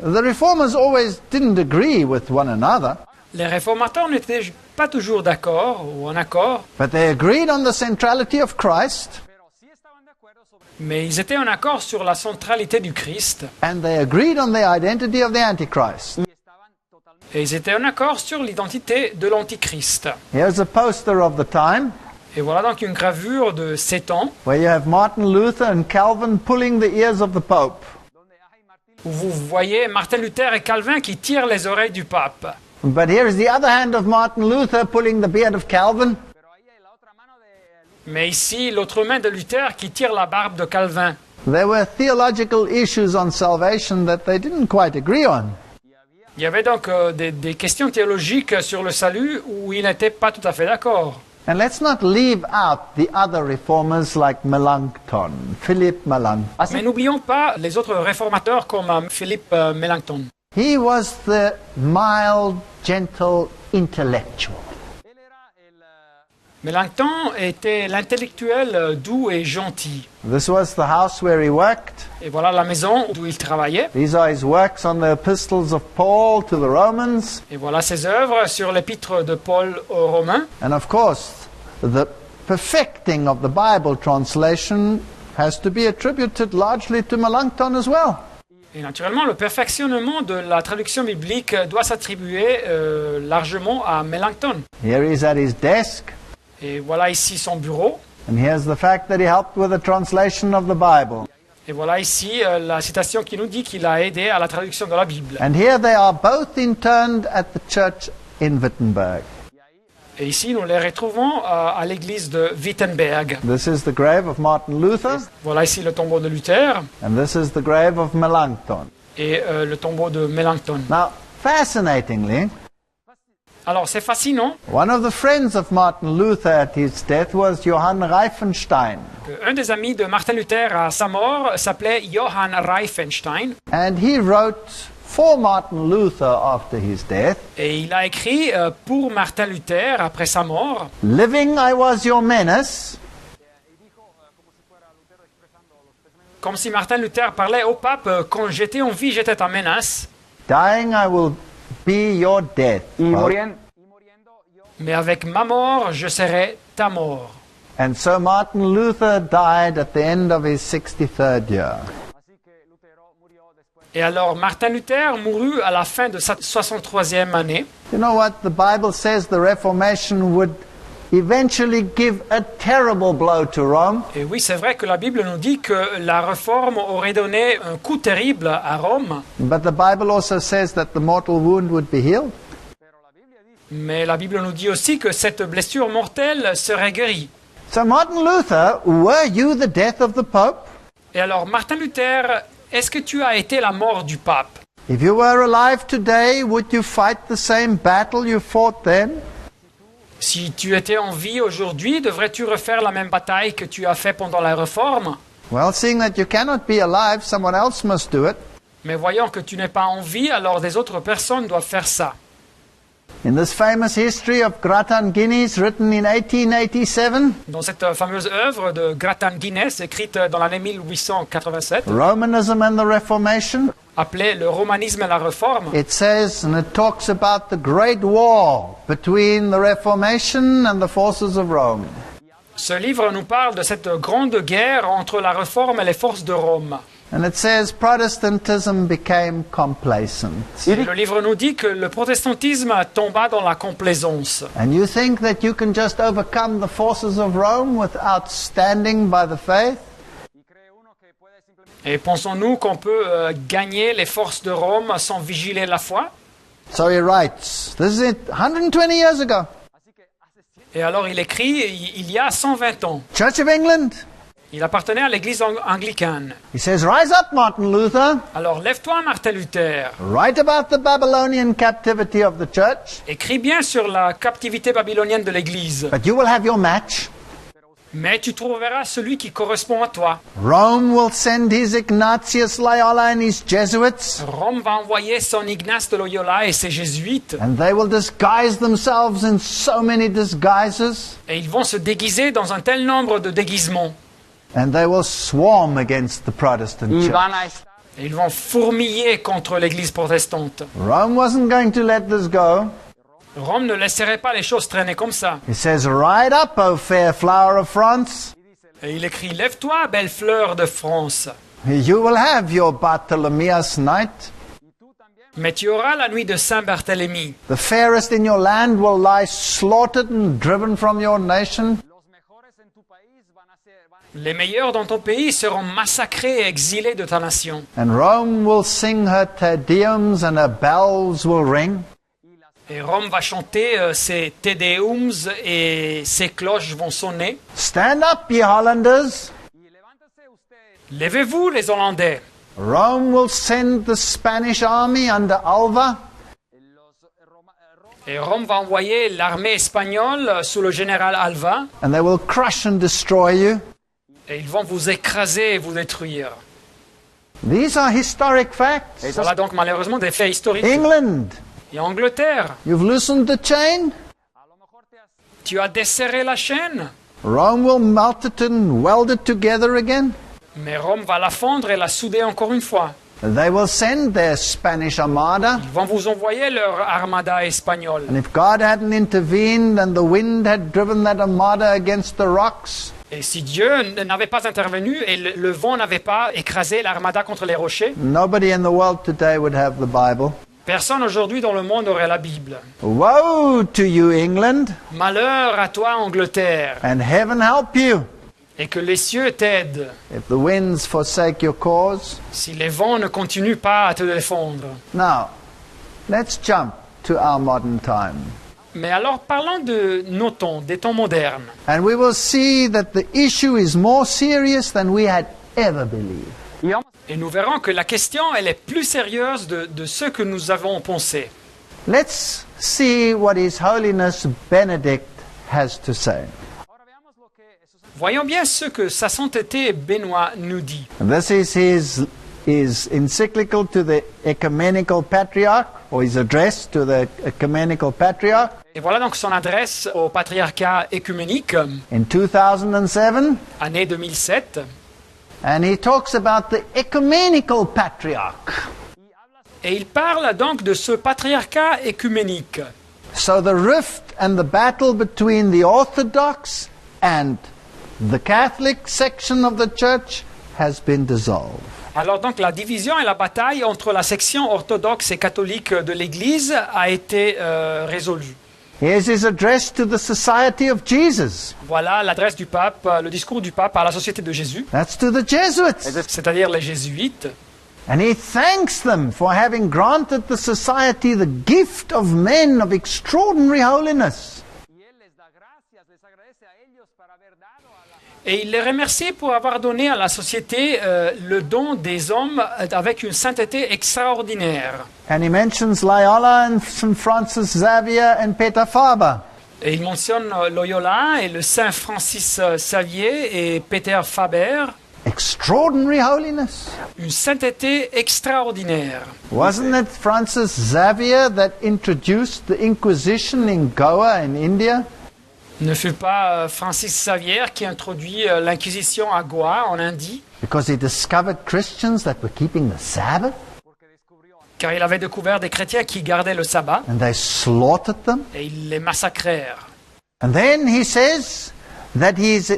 The reformers always didn't agree with one another, Les réformateurs n'étaient pas toujours d'accord ou en accord, but they agreed on the centrality of Christ, mais ils étaient en accord sur la centralité du Christ. and they agreed on the identity of the Antichrist. Et ils étaient en accord sur l'identité de l'Antichrist. Here's a poster of the time, Et voilà donc une gravure de ces temps where you have Martin Luther and Calvin pulling the ears of the Pope. où vous voyez Martin Luther et Calvin qui tirent les oreilles du pape. But here is the other hand of Martin Luther pulling the beard of Calvin. Mais ici, l'autre main de Luther qui tire la barbe de Calvin. There were theological issues on salvation that they didn't quite agree on. Il y avait donc des questions théologiques sur le salut où ils n'étaient pas tout à fait d'accord. And let's not leave out the other reformers like Melanchthon, Philip Melanchthon. Mais n'oublions pas les autres réformateurs comme Philippe Melanchthon. He was the mild, gentle intellectual. Melanchthon était l'intellectuel doux et gentil. This was the house where he worked. Et voilà la maison où il travaillait. These are his works on the epistles of Paul to the Romans. Et voilà ses œuvres sur l'épître de Paul aux Romains. And of course, the perfecting of the Bible translation has to be attributed largely to Melanchthon as well. Et naturellement, le perfectionnement de la traduction biblique doit s'attribuer largement à Melanchthon. Here he is at his desk, Et voilà ici son bureau. and here's the fact that he helped with the translation of the Bible. Et voilà ici la citation qui nous dit qu'il a aidé à la traduction de la Bible. And here they are both interned at the church in Wittenberg. Et ici, nous les retrouvons à l'église de Wittenberg. This is the grave of Martin Luther, Voilà ici le tombeau de Luther and this is the grave of Melanchthon. et le tombeau de Melanchthon. Now, fascinatingly, Alors, c'est fascinant one of the friends of Martin Luther at his death was Johann Reifenstein. qu'un des amis de Martin Luther à sa mort s'appelait Johann Reifenstein. And he wrote for Martin Luther after his death, Et il a écrit pour Martin Luther après sa mort. "Living I was your menace, Comme si Martin Luther parlait au pape, quand j'étais en vie, j'étais ta menace. dying I will be your death." Mais avec ma mort, je serai ta mort. And so Martin Luther died at the end of his 63rd year. Et alors Martin Luther mourut à la fin de sa 63e année. You know what? The Bible says the Reformation would eventually give a terrible blow to Rome. Et oui, c'est vrai que la Bible nous dit que la réforme aurait donné un coup terrible à Rome. But the Bible also says that the mortal wound would be healed. Mais la Bible nous dit aussi que cette blessure mortelle serait guérie. So Martin Luther, were you the death of the Pope? Et alors Martin Luther, est-ce que tu as été la mort du pape? If you were alive today, would you fight the same battle you fought then? Si tu étais en vie aujourd'hui, devrais-tu refaire la même bataille que tu as fait pendant la réforme? Well, seeing that you cannot be alive, someone else must do it. Mais voyant que tu n'es pas en vie, alors des autres personnes doivent faire ça. In this famous history of Gratan Guinness, written in 1887, Dans cette fameuse œuvre de Gratan Guinness, écrite dans l'année 1887, Romanism and the Reformation, appelée le romanisme et la réforme, it says, and it talks about the great war between the Reformation and the forces of Rome. ce livre nous parle de cette grande guerre entre la réforme et les forces de Rome. And it says Protestantism became complacent. Et le livre nous dit que le protestantisme tomba dans la complaisance. And you think that you can just overcome the forces of Rome without standing by the faith? Et pensons-nous qu'on peut gagner les forces de Rome sans vigiler la foi? So he writes, this is it, 120 years ago. Et alors il écrit, il y a 120 ans. Church of England. Il appartenait à l'église anglicane. He says, rise up, Martin Luther. Alors lève-toi, Martin Luther. Write about the Babylonian captivity of the church. Écris bien sur la captivité babylonienne de l'église. But you will have your match. Mais tu trouveras celui qui correspond à toi. Rome will send his Ignatius Loyola and his Jesuits. Rome va envoyer son Ignace de Loyola et ses jésuites. And they will disguise themselves in so many disguises. Et ils vont se déguiser dans un tel nombre de déguisements. And they will swarm against the Protestant church. Et ils vont fourmiller contre l'Église protestante. Rome wasn't going to let this go. Rome ne laisserait pas les choses traîner comme ça. He says, "Ride up, O fair flower of France. Et il écrit, lève-toi, belle fleur de France. You will have your Bartholomeus night. Mais tu auras la nuit de Saint-Barthélemy. The fairest in your land will lie slaughtered and driven from your nation. Les meilleurs dans ton pays seront massacrés et exilés de ta nation. And Rome will sing her Te Deums and her bells will ring. Et Rome va chanter ses Te Deums et ses cloches vont sonner. Stand up, ye Hollanders. Levez-vous, les Hollandais. Rome will send the Spanish army under Alva. Et Rome va envoyer l'armée espagnole sous le général Alva. And they will crush and destroy you. Et ils vont vous écraser et vous détruire. These are historic facts. Voilà donc malheureusement des faits historiques. England, Et Angleterre, you've loosened the chain. tu as desserré la chaîne. Rome will melt it and weld it together again. Mais Rome va la fondre et la souder encore une fois. They will send their Spanish armada. Ils vont vous envoyer leur armada espagnole. And if God hadn't intervened and the wind had driven that armada against the rocks, Et si Dieu n'avait pas intervenu et le vent n'avait pas écrasé l'armada contre les rochers, nobody in the world today would have the Bible. personne aujourd'hui dans le monde aurait la Bible. Woe to you, England, Malheur à toi, Angleterre, and heaven help you et que les cieux t'aident if the winds forsake your cause. si les vents ne continuent pas à te défendre. Now, let's jump to our modern time. Mais alors parlons de nos temps, des temps modernes. And we will see that the issue is more serious than we had ever believed. Et nous verrons que la question, elle est plus sérieuse de ce que nous avons pensé. Let's see what His Holiness Benedict has to say. Voyons bien ce que Sa Sainteté Benoît nous dit. And this is his encyclical to the Ecumenical Patriarch, or his address to the Ecumenical Patriarch Et voilà donc son adresse au patriarcat écuménique, in 2007. année 2007. And he talks about the Ecumenical Patriarch. Et il parle donc de ce patriarcat écuménique. So the rift and the battle between the Orthodox and the Catholic section of the church has been dissolved. Alors donc la division et la bataille entre la section orthodoxe et catholique de l'Église a été résolue. Here's his address to the Society of Jesus. Voilà l'adresse du pape, le discours du pape à la Société de Jésus, That's to the Jesuits. c'est-à-dire les jésuites. And he thanks them for having granted the society the gift of men of extraordinary holiness. Et il les remercie pour avoir donné à la société le don des hommes avec une sainteté extraordinaire. And he mentions Loyola and St. Francis Xavier and Peter Faber. Et il mentionne Loyola et le Saint Francis Xavier et Peter Faber. Extraordinary holiness. Une sainteté extraordinaire. Wasn't it Francis Xavier that introduced the Inquisition in Goa in India? Ne fut pas Francis Xavier qui introduit l'Inquisition à Goa, en Indie, Because he discovered Christians that were keeping the Sabbath car il avait découvert des chrétiens qui gardaient le sabbat and they slaughtered them. et ils les massacrèrent. And then he says that he's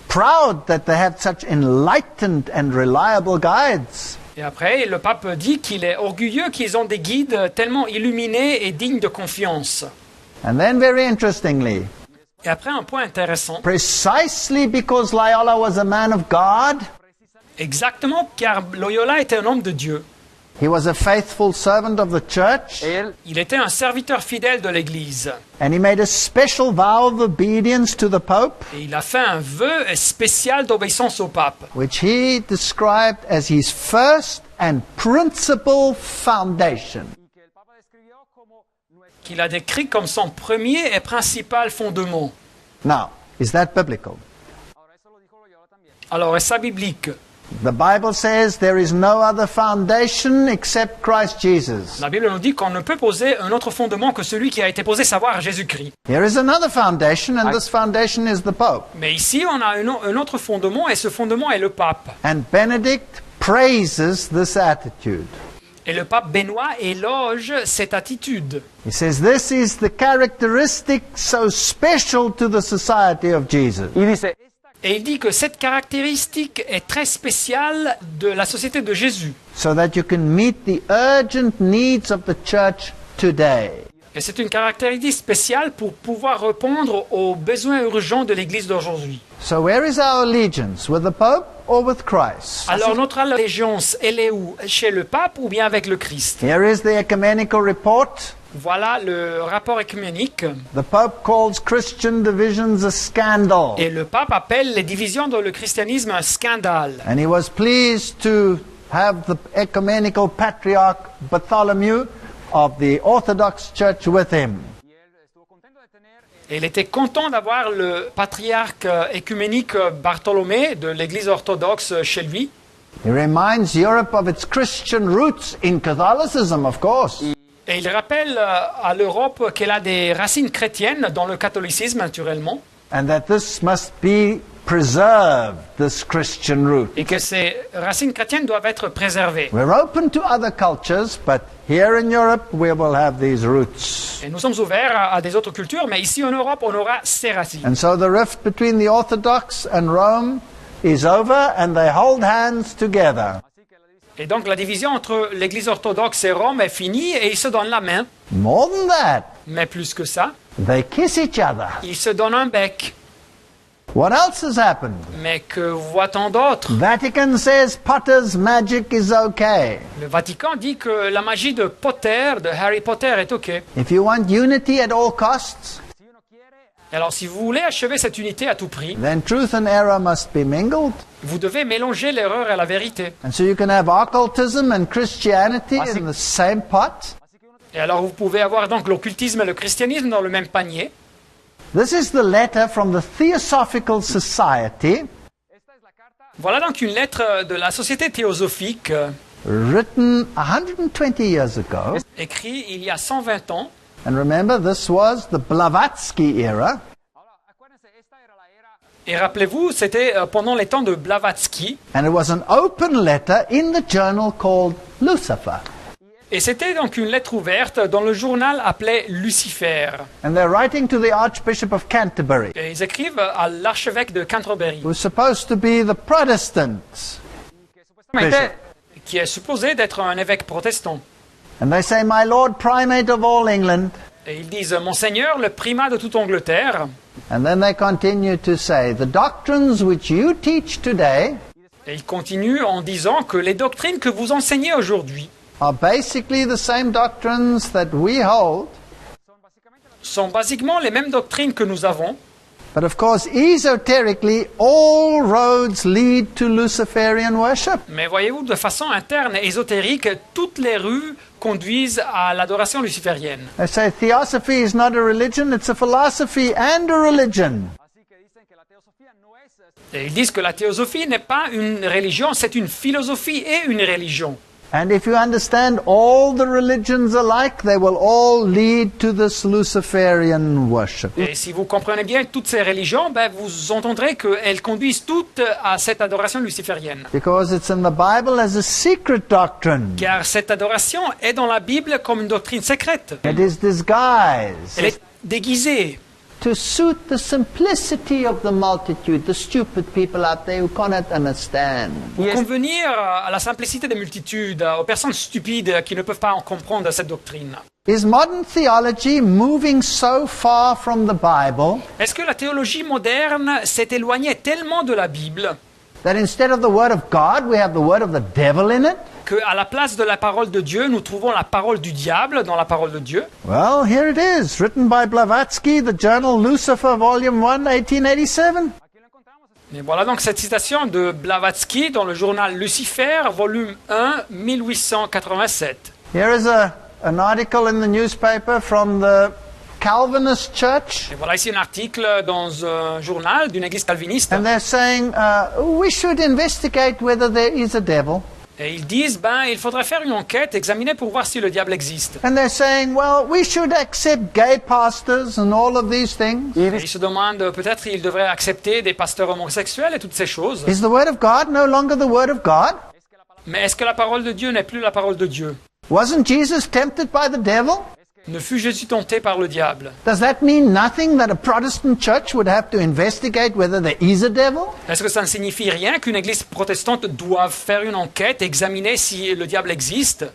proud that they have such enlightened and reliable guides. Et après, le pape dit qu'il est orgueilleux qu'ils ont des guides tellement illuminés et dignes de confiance. And then, very interestingly, Et après, un point intéressant, precisely because Loyola was a man of God, exactement car Loyola était un homme de Dieu. he was a faithful servant of the church, Il était un serviteur fidèle de l'Église. and he made a special vow of obedience to the Pope, Et il a fait un vœu spécial d'obéissance au pape, which he described as his first and principal foundation. qu'il a décrit comme son premier et principal fondement. Now, is that biblical? Alors, est-ce biblique? The Bible says there is no other foundation except Christ Jesus. La Bible nous dit qu'on ne peut poser un autre fondement que celui qui a été posé, savoir Jésus-Christ. Here is another foundation, and this foundation is the Pope. Mais ici, on a un autre fondement, et ce fondement est le pape. And Benedict praises this attitude. Et le pape Benoît éloge cette attitude. He says this is the characteristic so special to the society of Jesus. Y dice, Et il dit que cette caractéristique est très spéciale de la société de Jésus. So that you can meet the urgent needs of the church today. Et c'est une caractéristique spéciale pour pouvoir répondre aux besoins urgents de l'Église d'aujourd'hui. So where is our allegiance? With the Pope or with Christ? Alors notre allégeance, elle est où? Chez le pape ou bien avec le Christ? Here is the ecumenical report. Voilà le rapport œcuménique. The Pope calls Christian divisions a scandal. Et le pape appelle les divisions dans le christianisme un scandale. And he was pleased to have the ecumenical patriarch Bartholomew of the Orthodox Church with him. Et il était content d'avoir le patriarche écuménique Bartholomée de l'Église orthodoxe chez lui. He reminds Europe of its Christian roots in Catholicism, of course. Et il rappelle à l'Europe qu'elle a des racines chrétiennes dans le catholicisme, naturellement, And that this must be preserved, this Christian root. et que ces racines chrétiennes doivent être préservées. We're open to other cultures, but here in Europe we will have these roots. Et nous sommes ouverts à des autres cultures, mais ici en Europe, on aura ces racines. And so the rift between the Orthodox and Rome is over, and they hold hands together. Et donc la division entre l'Église orthodoxe et Rome est finie et ils se donnent la main. More than that, Mais plus que ça, they kiss each other. ils se donnent un bec. What else has happened? Mais que voit-on d'autre? Vatican says Potter's magic is okay. Le Vatican dit que la magie de Potter, de Harry Potter, est OK. If you want unity at all costs, Alors si vous voulez achever cette unité à tout prix, then truth and error must be mingled. vous devez mélanger l'erreur et la vérité. And so you can have occultism and Christianity in the same pot. Et alors vous pouvez avoir donc l'occultisme et le christianisme dans le même panier. This is the letter from the Theosophical Society, Voilà donc une lettre de la Société théosophique written 120 years ago. écrite il y a 120 ans. And remember, this was the Blavatsky era. Et rappelez-vous, c'était pendant les temps de Blavatsky. And it was an open letter in the journal called Lucifer. Et c'était donc une lettre ouverte dans le journal appelé Lucifer. And they're writing to the Archbishop of Canterbury, Et ils écrivent à l'archevêque de Canterbury, who's supposed to be the Protestant bishop. qui est supposé d'être un évêque protestant. And they say, My Lord Primate of all England. Et ils disent, Monseigneur, le primat de toute Angleterre. And then they continue to say, The doctrines which you teach today Et ils continuent en disant que les doctrines que vous enseignez aujourd'hui are basically the same doctrines that we hold. sont basiquement les mêmes doctrines que nous avons. But of course, esoterically, all roads lead to Luciferian worship. Mais voyez-vous, de façon interne et ésotérique, toutes les rues conduisent à l'adoration luciférienne. They say theosophy is not a religion, it's a philosophy and a religion. Et ils disent que la théosophie n'est pas une religion, c'est une philosophie et une religion. And if you understand all the religions alike, they will all lead to this Luciferian worship. Et si vous comprenez bien toutes ces religions, ben vous entendrez qu'elles conduisent toutes à cette adoration luciférienne. Because it's in the Bible as a secret doctrine. Car cette adoration est dans la Bible comme une doctrine secrète. It is disguised Elle est déguisée to suit the simplicity of the multitude, the stupid people out there who cannot understand. pour convenir à la simplicité des multitudes, aux personnes stupides qui ne peuvent pas en comprendre cette doctrine. Is modern theology moving so far from the Bible Est-ce que la théologie moderne s'est éloignée tellement de la Bible that instead of the Word of God, we have the Word of the devil in it? qu'à la place de la parole de Dieu, nous trouvons la parole du diable dans la parole de Dieu? Well, here it is, written by Blavatsky, the journal Lucifer, Volume 1, 1887. Et voilà donc cette citation de Blavatsky dans le journal Lucifer, volume 1, 1887. Here is an article in the newspaper from the Calvinist Church, Et voilà ici un article dans un journal d'une église calviniste. and they're saying we should investigate whether there is a devil. Et ils disent, il faudrait faire une enquête, examiner pour voir si le diable existe. And they're saying, well, we should accept gay pastors and all of these things. Et ils se demandent, peut-être ils devraient accepter des pasteurs homosexuels et toutes ces choses. Is the Word of God no longer the Word of God? Mais est-ce que la parole de Dieu n'est plus la parole de Dieu? Wasn't Jesus tempted by the devil? Ne fut Jésus tenté par le diable? Does that mean nothing that a Protestant church would have to investigate whether there is a devil? Est-ce que ça ne signifie rien qu'une église protestante doive faire une enquête, examiner si le diable existe?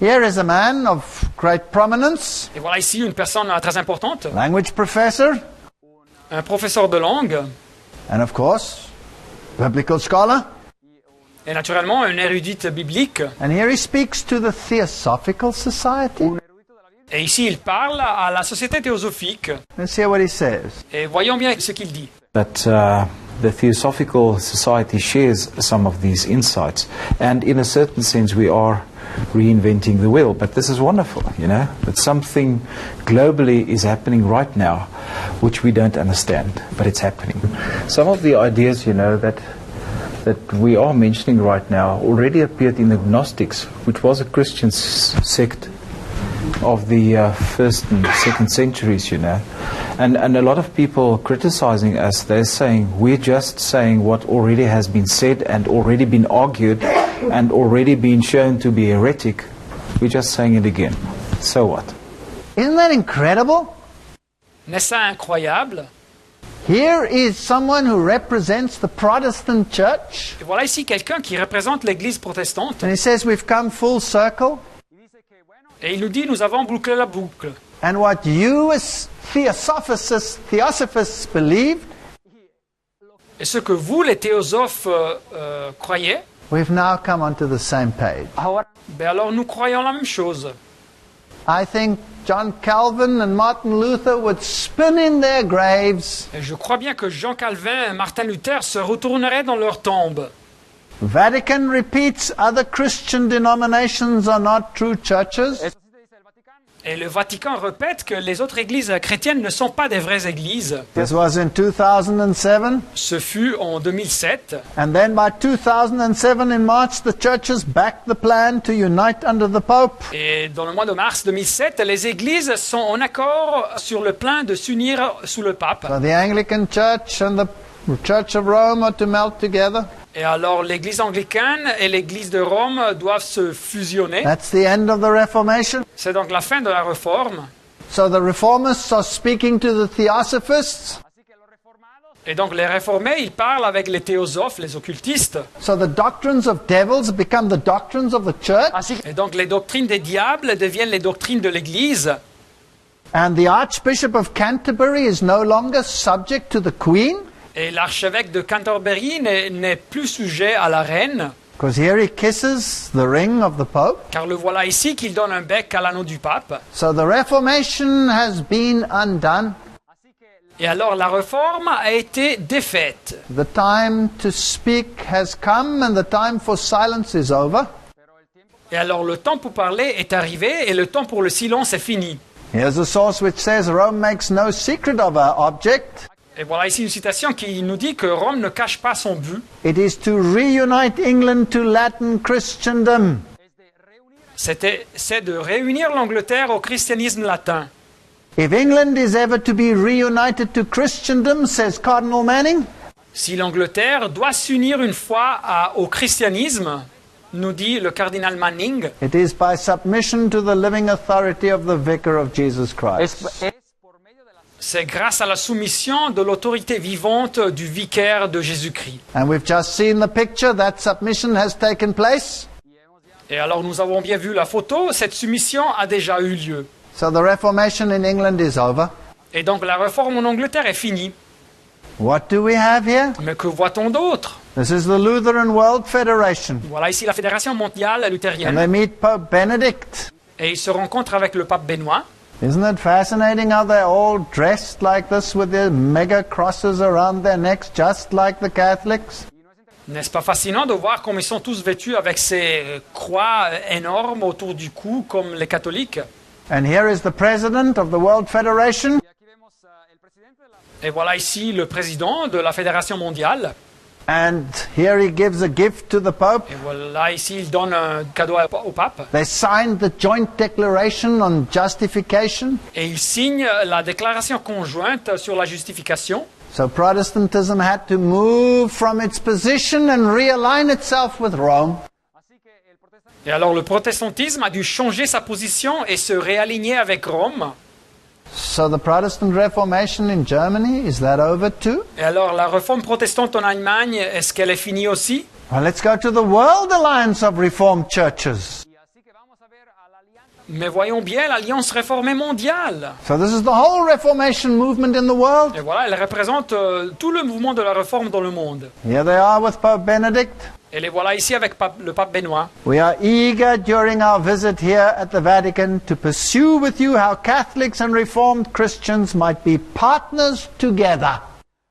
Here is a man of great prominence, Et voilà ici une personne très importante, language professor, un professeur de langue, and of course, biblical scholar. et naturellement un érudite biblique. And here he speaks to the Theosophical Society. Et ici il parle à la société théosophique. Let's hear what he says. Et voyons bien ce qu'il dit. That the Theosophical Society shares some of these insights, and in a certain sense we are reinventing the wheel, but this is wonderful, that something globally is happening right now which we don't understand, but it's happening. Some of the ideas, that we are mentioning right now already appeared in the Gnostics, which was a Christian sect of the first and second centuries, and a lot of people criticizing us. They're saying we're just saying what already has been said and already been argued and already been shown to be heretic. We're just saying it again. So what? Isn't that incredible? N'est-ce pas incroyable? Here is someone who represents the Protestant church, Et voilà ici quelqu'un qui représente l'église protestante. and he says we've come full circle, Et il nous dit, nous avons bouclé la boucle. and what you as theosophists believed, Et ce que vous, les théosophes, croyez, we've now come onto the same page. ben alors nous croyons la même chose. I think John Calvin and Martin Luther would spin in their graves. Et je crois bien que Jean Calvin et Martin Luther se retourneraient dans leur tombe. Vatican repeats other Christian denominations are not true churches. Et le Vatican répète que les autres églises chrétiennes ne sont pas des vraies églises. This was in 2007. Ce fut en 2007. And then by 2007 in March, the churches backed the plan to unite under the Pope. Et dans le mois de mars 2007, les églises sont en accord sur le plan de s'unir sous le pape. So the Anglican Church and the Church of Rome are to melt together. Et alors l'église anglicane et l'église de Rome doivent se fusionner. That's the end of the Reformation. C'est donc la fin de la réforme. So the Reformists are speaking to the Theosophists. Et donc les réformés, ils parlent avec les théosophes, les occultistes. So the doctrines of devils become the doctrines of the church. Et donc les doctrines des diables deviennent les doctrines de l'église. And the Archbishop of Canterbury is no longer subject to the Queen. Et l'archevêque de Canterbury n'est plus sujet à la reine. Because here he kisses the ring of the Pope. Car le voilà ici qu'il donne un bec à l'anneau du pape. So the Reformation has been undone. Et alors la réforme a été défaite. The time to speak has come and the time for silence is over. Et alors le temps pour parler est arrivé et le temps pour le silence est fini. Here's a source which says Rome makes no secret of her object. Et voilà ici une citation qui nous dit que Rome ne cache pas son but. It is to reunite England to Latin Christendom. C'est de réunir l'Angleterre au christianisme latin. If England is ever to be reunited to Christendom, says Cardinal Manning, Si l'Angleterre doit s'unir une fois au christianisme, nous dit le cardinal Manning, it is by submission to the living authority of the Vicar of Jesus Christ. c'est grâce à la soumission de l'autorité vivante du vicaire de Jésus-Christ. And we've just seen the picture, that submission has taken place. Et alors nous avons bien vu la photo, cette soumission a déjà eu lieu. So the Reformation in England is over. Et donc la réforme en Angleterre est finie. What do we have here? Mais que voit-on d'autre? This is the Lutheran World Federation. Voilà ici la Fédération mondiale And luthérienne. they meet Pope Benedict. Et il se rencontre avec le pape Benoît. Isn't it fascinating how they're all dressed like this with their mega crosses around their necks, just like the Catholics? N'est-ce pas fascinant de voir comme ils sont tous vêtus avec ces croix énormes autour du cou comme les catholiques? And here is the president of the World Federation. Et voilà ici le président de la Fédération mondiale. And here he gives a gift to the Pope. Et voilà ici il donne un cadeau au pape. They signed the joint declaration on justification. Et il signe la déclaration conjointe sur la justification. So Protestantism had to move from its position and realign itself with Rome. Et alors le protestantisme a dû changer sa position et se réaligner avec Rome. So the Protestant Reformation in Germany, is that over too? Et alors la réforme protestante en Allemagne, est-ce qu'elle est finie aussi? Well, let's go to the World Alliance of Reformed Churches. Mais voyons bien l'Alliance réformée mondiale. So this is the whole Reformation movement in the world. Et voilà, elle représente tout le mouvement de la réforme dans le monde. Here they are with Pope Benedict. Et les voilà ici avec le pape Benoît. We are eager during our visit here at the Vatican to pursue with you how Catholics and Reformed Christians might be partners together.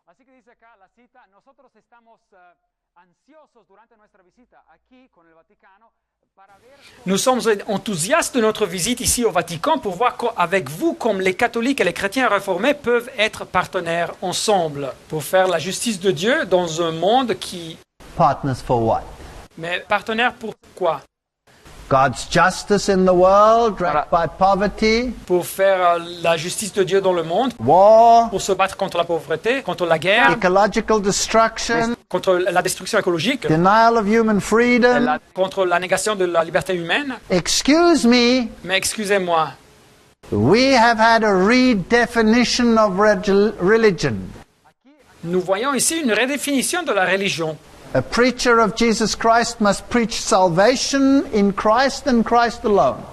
Así que dice acá la cita, nosotros estamos ansiosos durante nuestra visita aquí con el Vaticano para ver. Nous sommes enthousiastes de notre visite ici au Vatican pour voir avec vous comme les catholiques et les chrétiens réformés peuvent être partenaires ensemble pour faire la justice de Dieu dans un monde qui... Partners for what? Mais partenaires pour quoi? God's justice in the world, wrapped by poverty, Pour faire la justice de Dieu dans le monde, war, pour se battre contre la pauvreté, contre la guerre, ecological destruction, contre la destruction écologique, denial of human freedom. contre la négation de la liberté humaine. Excuse me, Mais excusez-moi, we have had a redefinition of religion. nous voyons ici une redéfinition de la religion. A preacher of Jesus Christ must preach salvation in Christ and Christ alone.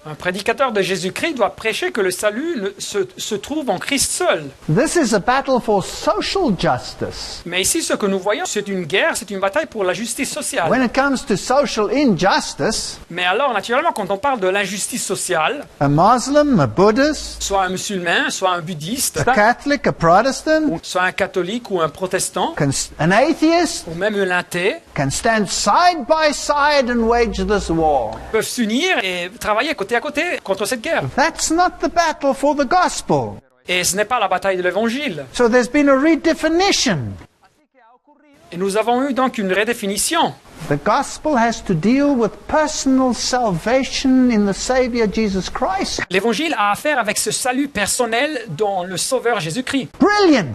Un prédicateur de Jésus-Christ doit prêcher que le salut se trouve en Christ seul. This is a battle for social justice. Mais ici, ce que nous voyons, c'est une guerre, c'est une bataille pour la justice sociale. When it comes to social injustice, Mais alors, naturellement, quand on parle de l'injustice sociale, a Muslim, a Buddhist, soit un musulman, soit un bouddhiste, a Catholic, a Protestant, soit un catholique ou un protestant, an atheist, ou même un athée, can stand side by side and wage this war. peuvent s'unir et travailler côté à côté contre cette guerre. That's not the battle for the gospel. Et ce n'est pas la bataille de l'évangile. So there's been a redefinition. Et nous avons eu donc une redéfinition. The gospel has to deal with personal salvation in the Savior Jesus Christ. L'évangile a affaire avec ce salut personnel dans le Sauveur Jésus-Christ. Brilliant.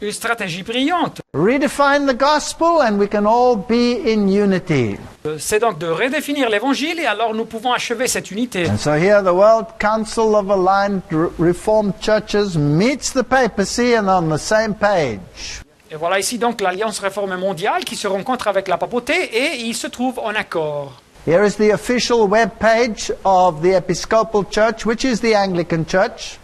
Une stratégie brillante. Redefine the gospel and we can all be in unity. C'est donc de redéfinir l'évangile et alors nous pouvons achever cette unité. And so here the World Council of Aligned Reformed Churches meets the papacy and on the same page. Et voilà ici donc l'Alliance réformée mondiale qui se rencontre avec la papauté et ils se trouvent en accord. Here is the official web page of the Episcopal Church, which is the Anglican Church.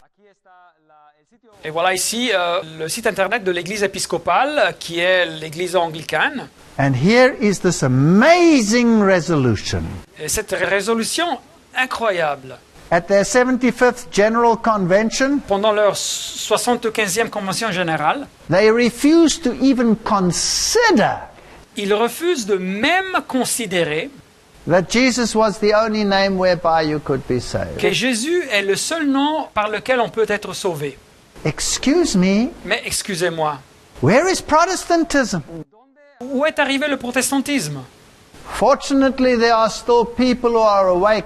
Et voilà ici le site internet de l'église épiscopale qui est l'église anglicane. And here is this amazing resolution. Et cette résolution incroyable. At their 75th General Convention, Pendant leur 75e convention générale, they refused to even consider ils refusent de même considérer that Jesus was the only name whereby you could be saved. que Jésus est le seul nom par lequel on peut être sauvé. Excuse me, Mais excusez-moi, where is Protestantism? où est arrivé le protestantisme? Fortunately, there are still people who are awake.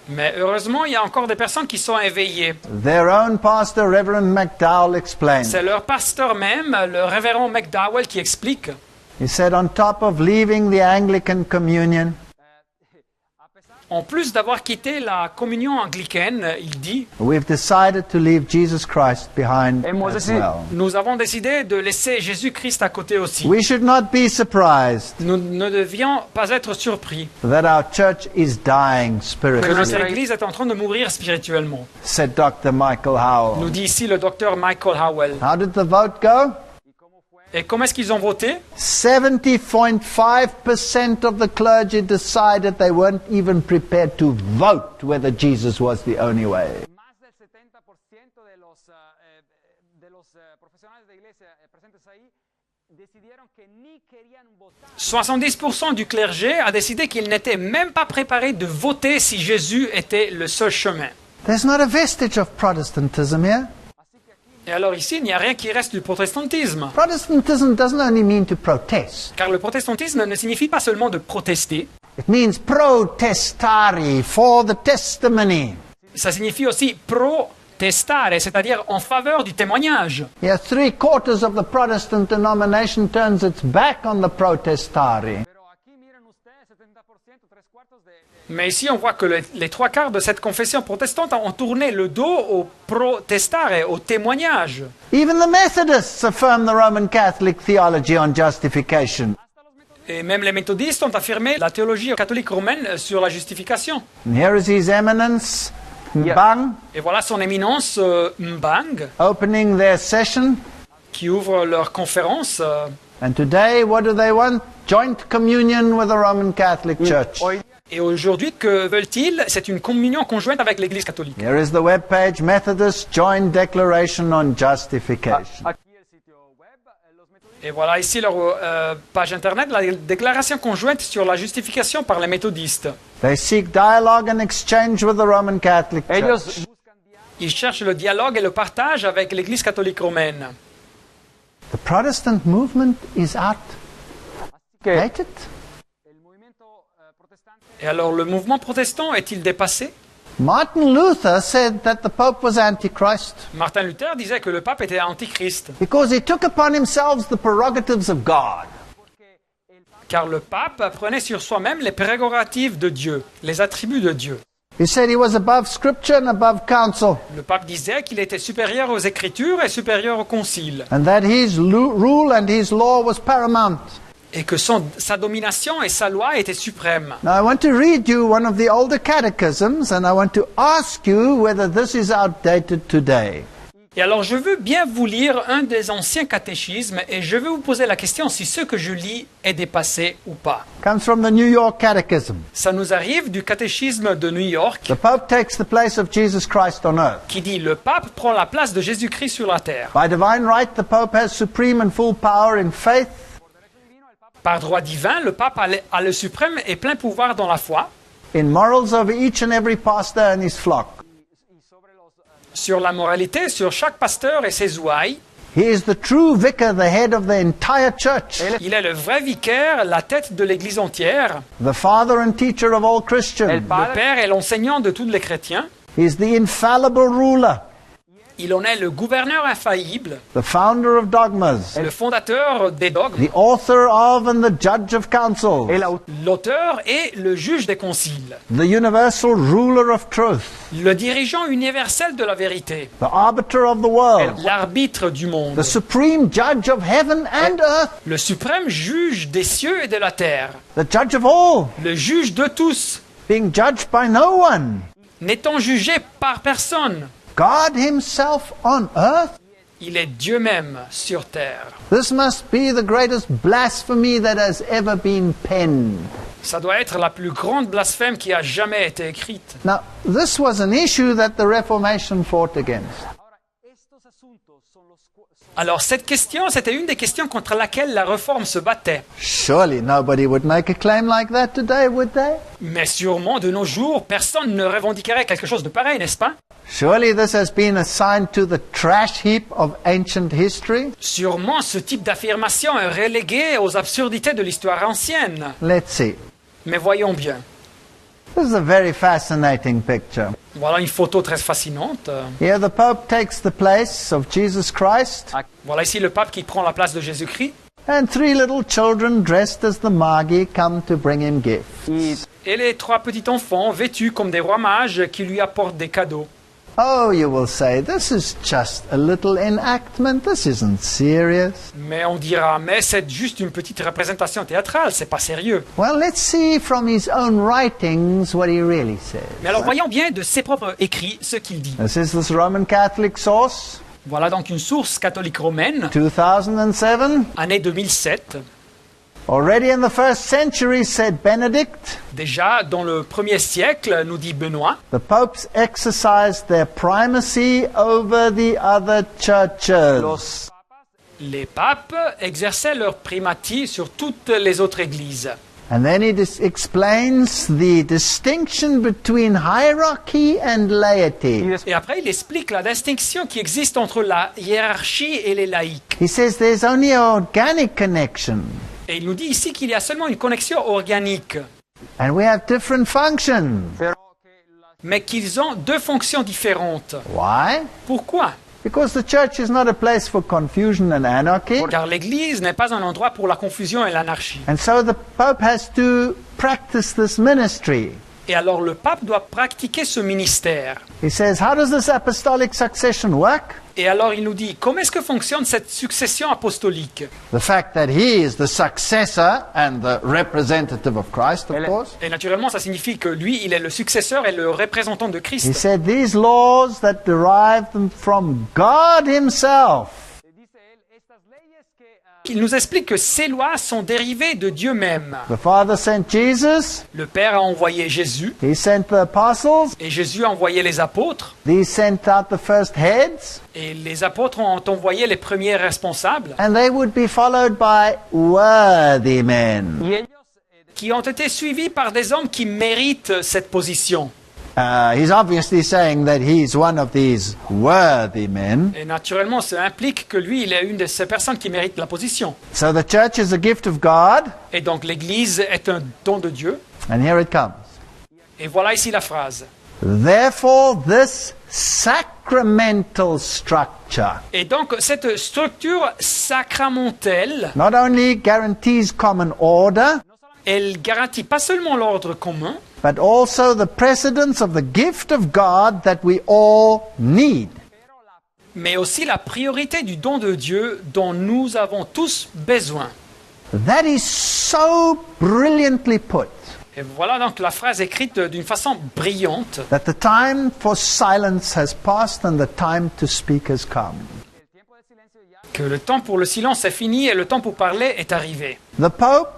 Mais heureusement, il y a encore des personnes qui sont éveillées. Their own pastor, Reverend McDowell, explained. C'est leur pasteur même, le révérend McDowell, qui explique. He said, on top of leaving the Anglican communion, En plus d'avoir quitté la communion anglicaine, il dit, we've decided to leave Jesus Christ behind as well. nous avons décidé de laisser Jésus-Christ à côté aussi. We should not be surprised Nous ne devions pas être surpris that our church is dying que notre spiritually, Église est en train de mourir spirituellement. said Dr. Michael Nous Howell. dit ici le docteur Michael Howell. How did the vote go? Et comment est-ce qu'ils ont voté? 70.5% of the clergy decided they weren't even prepared to vote whether Jesus was the only way. Más del 70% de los profesionales de iglesia presentes ahí decidieron que ni querían votar. 70% du clergé a décidé qu'il n'était même pas préparé de voter si Jésus était le seul chemin. There's not a vestige of Protestantism here. Et alors ici, il n'y a rien qui reste du protestantisme. Protestantism doesn't only mean to protest. Car le protestantisme ne signifie pas seulement de protester, It means protestari, for the testimony. ça signifie aussi protestare, c'est-à-dire en faveur du témoignage. Here, 3/4 of the Protestant denomination turns its back on the protestari. Mais ici, on voit que les trois quarts de cette confession protestante ont tourné le dos au protestare, au témoignage. Even the Methodists affirm the Roman Catholic theology on justification. Et même les méthodistes ont affirmé la théologie catholique romaine sur la justification. And here is His Eminence, Mbang, Et voilà son éminence Mbang, opening their session. qui ouvre leur conférence. And today, what do they want? Joint communion with the Roman Catholic Church. Et aujourd'hui, que veulent-ils? C'est une communion conjointe avec l'Église catholique. Here is the webpage, Methodist Joint Declaration on Justification. Et voilà ici leur page internet, la déclaration conjointe sur la justification par les méthodistes. They seek dialogue and exchange with the Roman Catholic Church. Ils cherchent le dialogue et le partage avec l'Église catholique romaine. The Protestant movement is outdated. Et alors, le mouvement protestant est-il dépassé? Martin Luther said that the Pope was Antichrist Martin Luther disait que le pape était antichrist, because he took upon himself the prerogatives of God. car le pape prenait sur soi-même les prérogatives de Dieu, les attributs de Dieu. He said he was above Scripture and above council, Le pape disait qu'il était supérieur aux Écritures et supérieur au Concile, and that his rule and his law was paramount. et que sa domination et sa loi étaient suprêmes. Now I want to read you one of the older catechisms, and I want to ask you whether this is outdated today. Et alors, je veux bien vous lire un des anciens catéchismes, et je vais vous poser la question si ce que je lis est dépassé ou pas. Comes from the New York Catechism. Ça nous arrive du catéchisme de New York, The Pope takes the place of Jesus Christ on earth. qui dit « Le pape prend la place de Jésus-Christ sur la terre. By divine right, the Pope has supreme and full power in faith, Par droit divin, le pape a le suprême et plein pouvoir dans la foi, in morals over each and every pastor and his flock. sur la moralité, sur chaque pasteur et ses ouailles. He is the true vicar, the head of the entire church, Il est le vrai vicaire, la tête de l'Église entière, the father and teacher of all Christians. le père et l'enseignant de tous les chrétiens. He is the infallible ruler, Il en est le gouverneur infaillible, the founder of dogmas, le fondateur des dogmes, the author of and the judge of councils, l'auteur et le juge des conciles, the universal ruler of truth, le dirigeant universel de la vérité, the arbiter of the world, l'arbitre du monde, the supreme judge of heaven and earth, le suprême juge des cieux et de la terre, the judge of all, le juge de tous, being judged by no one, n'étant jugé par personne. God himself on earth. Il est Dieu même sur terre. This must be the greatest blasphemy that has ever been penned. Ça doit être la plus grande blasphème qui a jamais été écrite. Now, this was an issue that the Reformation fought against. Alors cette question, c'était une des questions contre laquelle la Réforme se battait. Surely nobody would make a claim like that today, would they? Mais sûrement, de nos jours, personne ne revendiquerait quelque chose de pareil, n'est-ce pas? Surely this has been assigned to the trash heap of ancient history. Sûrement, ce type d'affirmation est relégué aux absurdités de l'histoire ancienne. Let's see. Mais voyons bien. This is a very fascinating picture. Voilà une photo très fascinante. Here the Pope takes the place of Jesus Christ, Voilà ici le pape qui prend la place de Jésus-Christ. and three little children dressed as the Magi come to bring him gifts. Et les trois petits enfants vêtus comme des rois mages qui lui apportent des cadeaux. Oh, you will say, this is just a little enactment, this isn't serious. Mais on dira, mais c'est juste une petite représentation théâtrale, c'est pas sérieux. Well, let's see from his own writings what he really says. Mais alors voyons bien de ses propres écrits ce qu'il dit. This is this Roman Catholic source, Voilà donc une source catholique romaine, 2007. année 2007. Already in the first century, said Benedict, Déjà dans le 1er siècle, nous dit Benoît, the popes exercised their primacy over the other churches. les papes exerçaient leur primatie sur toutes les autres églises. And then he explains the distinction between hierarchy and laity. Et après, il explique la distinction qui existe entre la hiérarchie et les laïcs. He says there's only an organic connection, Et il nous dit ici qu'il y a seulement une connexion organique, and we have different functions. mais qu'ils ont deux fonctions différentes. Why? Pourquoi? Because the church is not a place for confusion and anarchy, Car l'Église n'est pas un endroit pour la confusion et l'anarchie. and so the Pope has to practice this ministry. Et alors le pape doit pratiquer ce ministère. He says, how does this apostolic succession work? Et alors il nous dit, comment est-ce que fonctionne cette succession apostolique? The fact that he is the successor and the representative of Christ, of course. Et naturellement, ça signifie que lui, il est le successeur et le représentant de He Christ. said these laws that derive them from God himself. Il nous explique que ces lois sont dérivées de Dieu même. The Father sent Jesus, Le Père a envoyé Jésus, he sent the apostles, et Jésus a envoyé les apôtres, these sent out the first heads, et les apôtres ont envoyé les premiers responsables, and they would be followed by worthy men. qui ont été suivis par des hommes qui méritent cette position. He's obviously saying that he's one of these worthy men. Et naturellement, ça implique que lui, il est une de ces personnes qui méritent la position. So the church is a gift of God, Et donc l'Église est un don de Dieu. and here it comes. Et voilà ici la phrase. Therefore, this sacramental structure Et donc cette structure sacramentelle, not only guarantees common order, elle garantit pas seulement l'ordre commun, but also the precedence of the gift of God that we all need. mais aussi la priorité du don de Dieu dont nous avons tous besoin. That is so brilliantly put Et voilà donc la phrase écrite d'une façon brillante, that the time for silence has passed and the time to speak has come. que le temps pour le silence est fini et le temps pour parler est arrivé. The Pope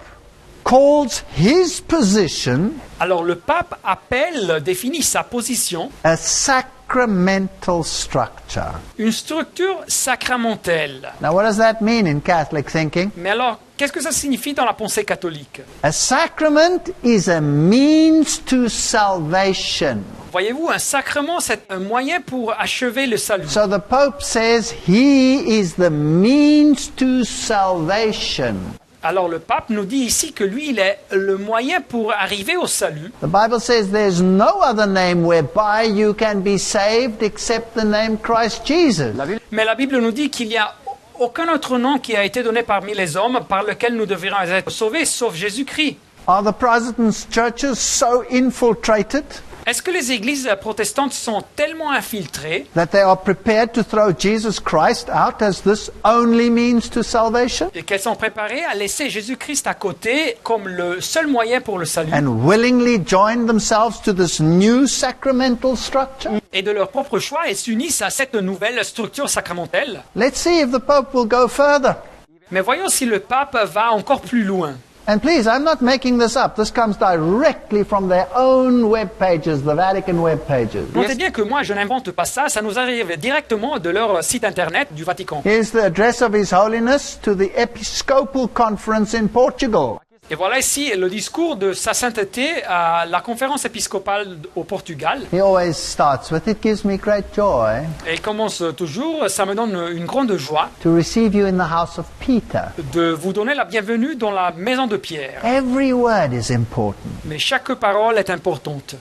calls his position Alors le pape appelle, définit sa position, a sacramental structure. une structure sacramentelle. Now, what does that mean in Catholic thinking? Mais alors, qu'est-ce que ça signifie dans la pensée catholique? A sacrament is a means to salvation. Voyez-vous, un sacrement, c'est un moyen pour achever le salut. So the Pope says he is the means to salvation. Alors le pape nous dit ici que lui, il est le moyen pour arriver au salut. The Bible says there's no other name whereby you can be saved except the name Christ Jesus. Mais la Bible nous dit qu'il n'y a aucun autre nom qui a été donné parmi les hommes par lequel nous devrions être sauvés, sauf Jésus-Christ. Are the Protestant churches so infiltrated Est-ce que les églises protestantes sont tellement infiltrées that they are prepared to throw Jesus Christ out as this only means to salvation et qu'elles sont préparées à laisser Jésus-Christ à côté comme le seul moyen pour le salut and willingly join themselves to this new sacramental structure? et de leur propre choix, elles s'unissent à cette nouvelle structure sacramentelle? Let's see if the Pope will go further. Mais voyons si le pape va encore plus loin. And please, I'm not making this up. This comes directly from their own web pages, the Vatican web pages. Notez bien que moi, je n'invente pas ça, ça nous arrive directement de leur site internet du Vatican. Here's the address of His Holiness to the Episcopal Conference in Portugal. Et voilà ici le discours de sa sainteté à la conférence épiscopale au Portugal. He always starts with, "It gives me great joy Et il commence toujours, ça me donne une grande joie to receive you in the house of Peter." de vous donner la bienvenue dans la maison de Pierre. Every word is important. Mais chaque parole est importante.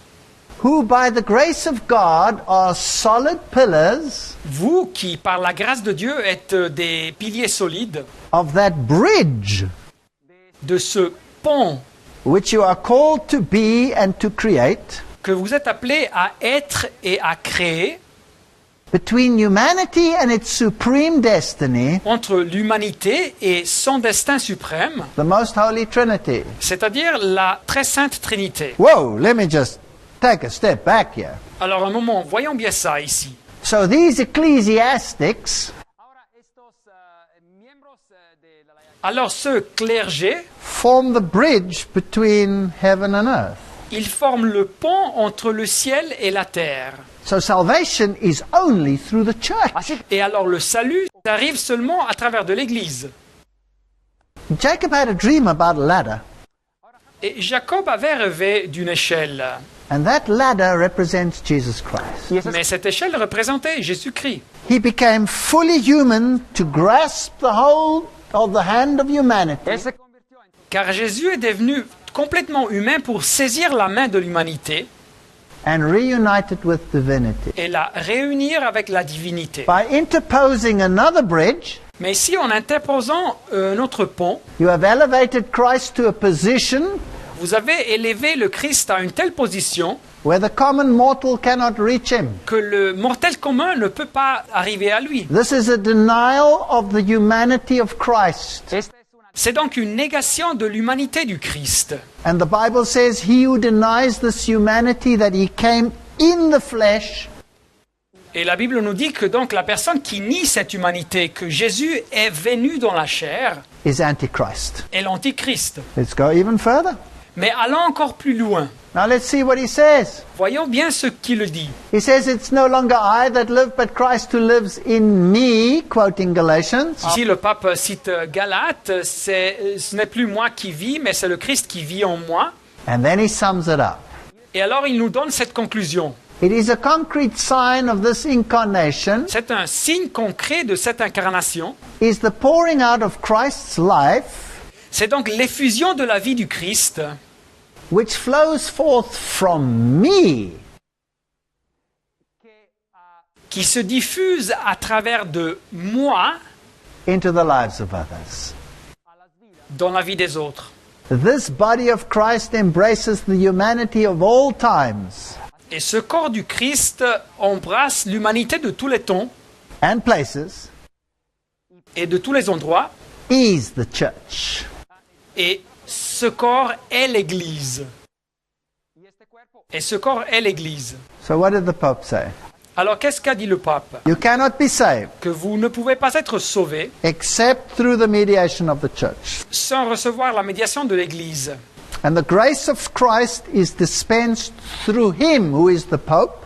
Who by the grace of God are solid pillars Vous qui, par la grâce de Dieu, êtes des piliers solides of that bridge de ce pont which you are called to be and to create que vous êtes appelés à être et à créer between humanity and its supreme destiny, entre l'humanité et son destin suprême, the most holy Trinity. c'est-à-dire la très sainte Trinité. Whoa, let me just take a step back here. Alors un moment, voyons bien ça ici. So these ecclesiastics Alors ce clergé, form the bridge between heaven and earth. il forme le pont entre le ciel et la terre. So salvation is only through the church. Et alors le salut arrive seulement à travers de l'Église. Jacob had a dream about a ladder, Et Jacob avait rêvé d'une échelle. and that ladder represents Jesus Christ. Mais cette échelle représentait Jésus-Christ. He became fully human to grasp the hold of the hand of humanity Car Jésus est devenu complètement humain pour saisir la main de l'humanité and reunite it with divinity. et la réunir avec la divinité. By interposing another bridge, Mais ici, en interposant un autre pont, you have elevated Christ to a position Vous avez élevé le Christ à une telle position where the common mortal cannot reach him. que le mortel commun ne peut pas arriver à lui. This is a denial of the humanity of Christ. C'est donc une négation de l'humanité du Christ. And the Bible says, he who denies this humanity, that he came in the flesh, Et la Bible nous dit que donc la personne qui nie cette humanité, que Jésus est venu dans la chair, is Antichrist. est l'antichrist. Let's go even further. Mais allons encore plus loin. Now let's see what he says. Voyons bien ce qu'il dit. He says, it's no longer I that live, but Christ who lives in me, quoting Galatians. Ici, le pape cite Galates, ce n'est plus moi qui vis, mais c'est le Christ qui vit en moi. And then he sums it up. Et alors, il nous donne cette conclusion. It is a concrete sign of this incarnation, C'est un signe concret de cette incarnation. is the pouring out of Christ's life, C'est donc l'effusion de la vie du Christ which flows forth from me, qui se diffuse à travers de moi into the lives of others. dans la vie des autres. This body of Christ embraces the humanity of all times Et ce corps du Christ embrasse l'humanité de tous les temps and places, et de tous les endroits. is the church. Et ce corps est l'Église. Et ce corps est l'Église. So what did the Pope say? Alors qu'est-ce qu'a dit le pape? You cannot be saved Que vous ne pouvez pas être sauvés except through the mediation of the church. sans recevoir la médiation de l'Église. And the grace of Christ is dispensed through him, who is the Pope,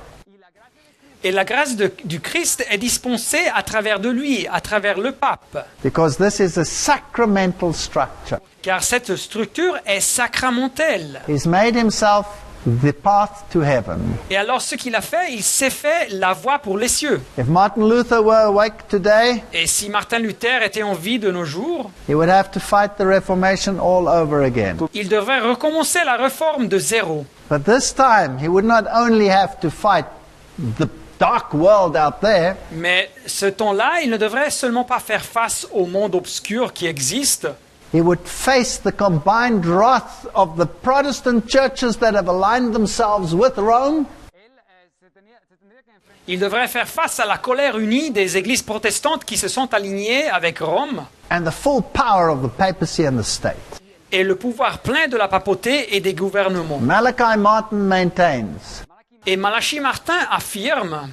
Et la grâce du Christ est dispensée à travers de lui, à travers le pape. because this is a sacramental structure. Car cette structure est sacramentelle. He's made himself the path to heaven. Et alors ce qu'il a fait, il s'est fait la voie pour les cieux. If Martin Luther were awake today, Et si Martin Luther était en vie de nos jours, he would have to fight the Reformation all over again. il devrait recommencer la réforme de zéro. But this time, he would not only have to fight the dark world out there, Mais ce temps-là, il ne devrait seulement pas faire face au monde obscur qui existe, he would face the combined wrath of the Protestant churches that have aligned themselves with Rome, il devrait faire face à la colère unie des églises protestantes qui se sont alignées avec Rome and the full power of the papacy and the state. et le pouvoir plein de la papauté et des gouvernements. Malachi Martin maintains, Et Malachi Martin affirme,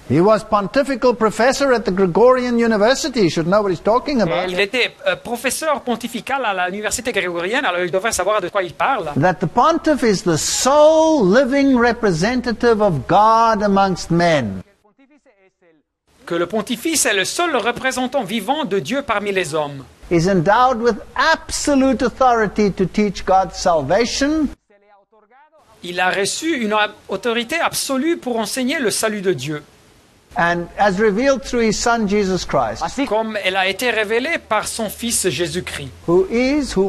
he was pontifical professor at the Gregorian University, he should know what he's talking about, il était professeur pontifical à l'université grégorienne, alors il devrait savoir de quoi il parle, that the pontiff is the sole living representative of God amongst men. que le pontifice est le seul représentant vivant de Dieu parmi les hommes. Is endowed with absolute authority to teach God's salvation, Il a reçu une autorité absolue pour enseigner le salut de Dieu, and as revealed through his son Jesus Christ, comme elle a été révélée par son Fils Jésus-Christ, who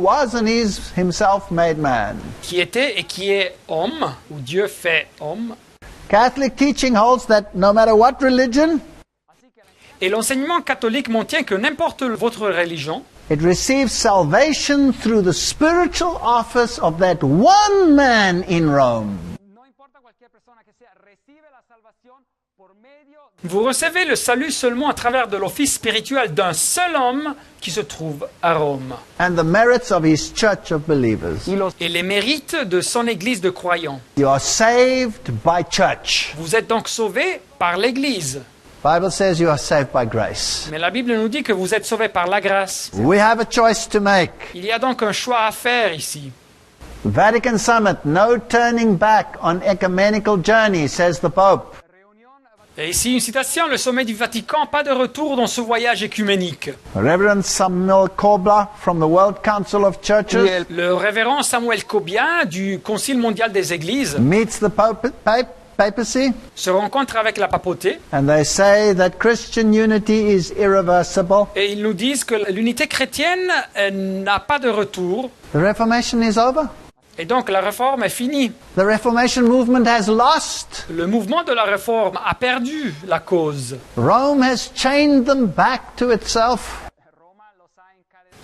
was and is himself made man. qui était et qui est homme, ou Dieu fait homme. Catholic teaching holds that no matter what religion, Et l'enseignement catholique maintient que n'importe votre religion, it receives salvation through the spiritual office of that one man in Rome. vous recevez le salut seulement à travers de l'office spirituel d'un seul homme qui se trouve à Rome. And the merits of his church of believers. Et les mérites de son église de croyants. You are saved by church. Vous êtes donc sauvés par l'église. Bible says you are saved by grace. Mais la Bible nous dit que vous êtes sauvés par la grâce. We have a choice to make. Il y a donc un choix à faire ici. Vatican Summit, no turning back on ecumenical journey, says the Pope. Et ici une citation, le sommet du Vatican, pas de retour dans ce voyage écuménique. Reverend Samuel Kobler from the World Council of Churches Le révérend Samuel Kobia du Concile mondial des Églises meets the papacy, se rencontre avec la papauté and they say that Christian unity is irreversible. et ils nous disent que l'unité chrétienne n'a pas de retour The Reformation is over. et donc la réforme est finie. The Reformation movement has lost. Le mouvement de la réforme a perdu la cause. Rome has chained them back to itself.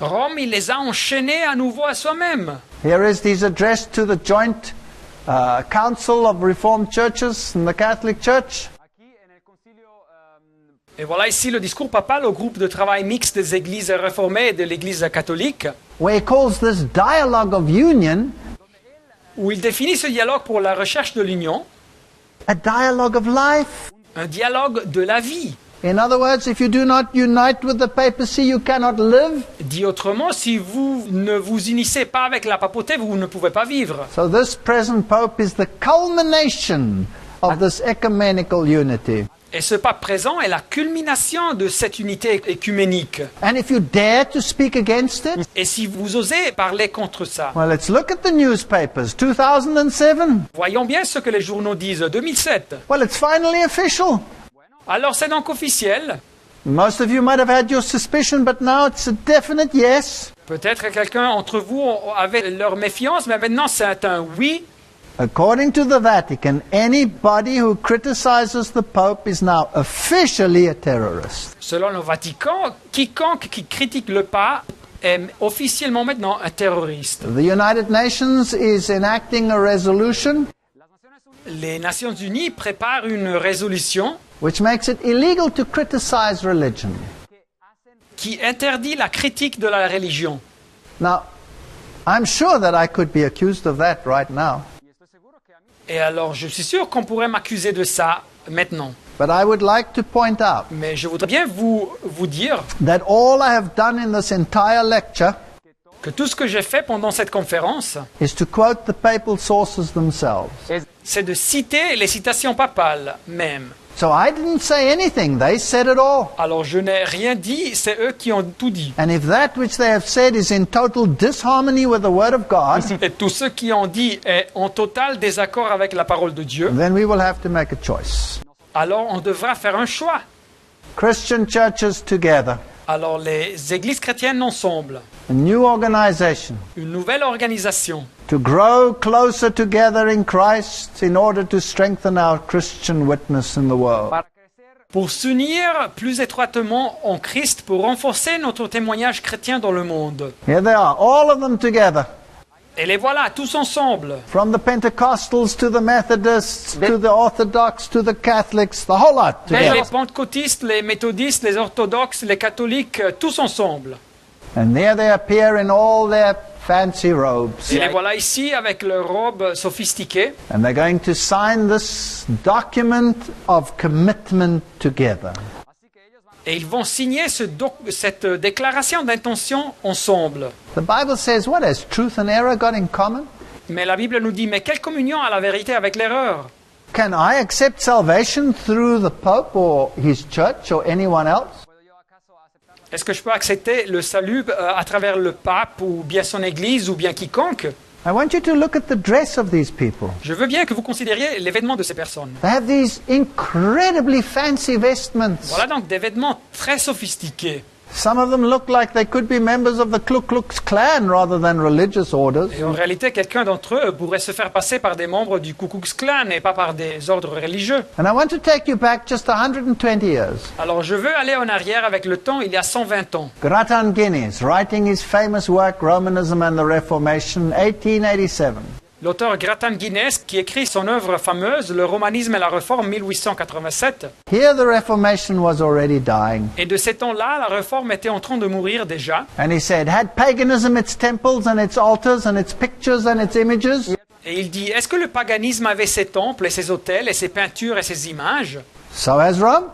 Rome, il les a enchaînés à nouveau à soi-même. Here he's addressed to the joint council of Reformed churches and the Catholic Church. Et voilà ici le discours papal au groupe de travail mixte des églises réformées et de l'église catholique, Where he calls this dialogue of union où il définit ce dialogue pour la recherche de l'union, a dialogue of life. un dialogue de la vie. In other words, if you do not unite with the papacy, you cannot live. Dit autrement, si vous ne vous unissez pas avec la papauté, vous ne pouvez pas vivre. So this present pope is the culmination of this ecumenical unity. Et ce pape présent est la culmination de cette unité écuménique. And if you dare to speak against it, Et si vous osez parler contre ça, well, let's look at the newspapers. 2007. voyons bien ce que les journaux disent. 2007. Well, it's finally official. Alors c'est donc officiel. Most of you might have had your suspicion, but now it's a definite yes. Peut-être que quelqu'un d'entre vous avait leur méfiance, mais maintenant c'est un oui. According to the Vatican, anybody who criticizes the Pope is now officially a terrorist. Selon le Vatican, quiconque qui critique le pape est officiellement maintenant un terroriste. The United Nations is enacting a resolution Les Nations Unies préparent une résolution which makes it illegal to criticize religion. qui interdit la critique de la religion. Now, I'm sure that I could be accused of that right now, Et alors, je suis sûr qu'on pourrait m'accuser de ça maintenant. but I would like to point out Mais je voudrais bien vous dire that all I have done in this entire lecture que tout ce que j'ai fait pendant cette conférence, is to quote the papal sources themselves. c'est de citer les citations papales même. So I didn't say anything, they said it all. Alors, je n'ai rien dit, c'est eux qui ont tout dit. And if that which they have said is in total disharmony with the Word of God, Et tous ceux qui ont dit est en total désaccord avec la parole de Dieu, then we will have to make a choice. alors on devra faire un choix. Christian churches together, Alors, les églises chrétiennes ensemble, a new organization, une nouvelle organisation, to grow closer together in Christ in order to strengthen our Christian witness in the world. pour s'unir plus étroitement en Christ, pour renforcer notre témoignage chrétien dans le monde. Here they are, all of them together, Et les voilà, tous ensemble, from the Pentecostals to the Methodists, to the Orthodox, to the Catholics, the whole lot together. les pentecôtistes, les méthodistes, les orthodoxes, les catholiques, tous ensemble. And there they appear in all their fancy robes. Et les voilà ici avec leurs robes sophistiquées. And they're going to sign this document of commitment together. Et ils vont signer cette déclaration d'intention ensemble. The Bible says, what has truth and error got in common? Mais la Bible nous dit, mais quelle communion a la vérité avec l'erreur? Can I accept salvation through the Pope or his church or anyone else? Est-ce que je peux accepter le salut à travers le pape ou bien son église ou bien quiconque? I want you to look at the dress of these people. Je veux bien que vous considériez les vêtements de ces personnes. They have these incredibly fancy vestments. Voilà donc des vêtements très sophistiqués. Some of them look like they could be members of the Ku Klux Klan rather than religious orders. Et en réalité, quelqu'un d'entre eux pourrait se faire passer par des membres du Ku Klux Klan et pas par des ordres religieux. And I want to take you back just 120 years. Alors je veux aller en arrière avec le temps, il y a 120 ans. Gratan Guinness, writing his famous work Romanism and the Reformation, 1887. L'auteur Gratan Guinness, qui écrit son œuvre fameuse, Le Romanisme et la Réforme, 1887. Here the Reformation was already dying. Et de ces temps-là, la Réforme était en train de mourir déjà. And he said, had paganism its temples and its altars and its pictures and its images? Et il dit, est-ce que le paganisme avait ses temples et ses autels et ses peintures et ses images? So has Rome.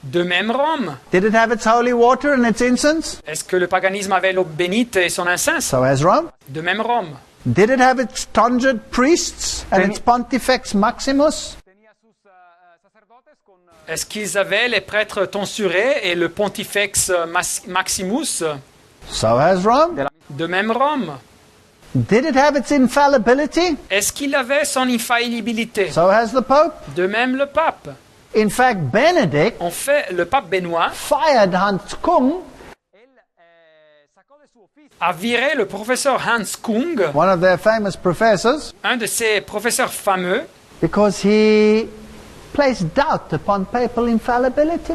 De même Rome. Did it have its holy water and its incense? Est-ce que le paganisme avait l'eau bénite et son encens? So has Rome. De même Rome. Did it have its tonsured priests and its pontifex maximus? Est-ce qu'ils avaient les prêtres tonsurés et le pontifex maximus? So has Rome. De même Rome. Did it have its infallibility? Est-ce qu'il avait son infaillibilité? So has the Pope. De même le pape. In fact, Benedict En fait, le pape Benoît fired Hans Kung, a viré le professeur Hans Kung, one of their famous professors, un de ses professeurs fameux, because he placed doubt upon papal infallibility.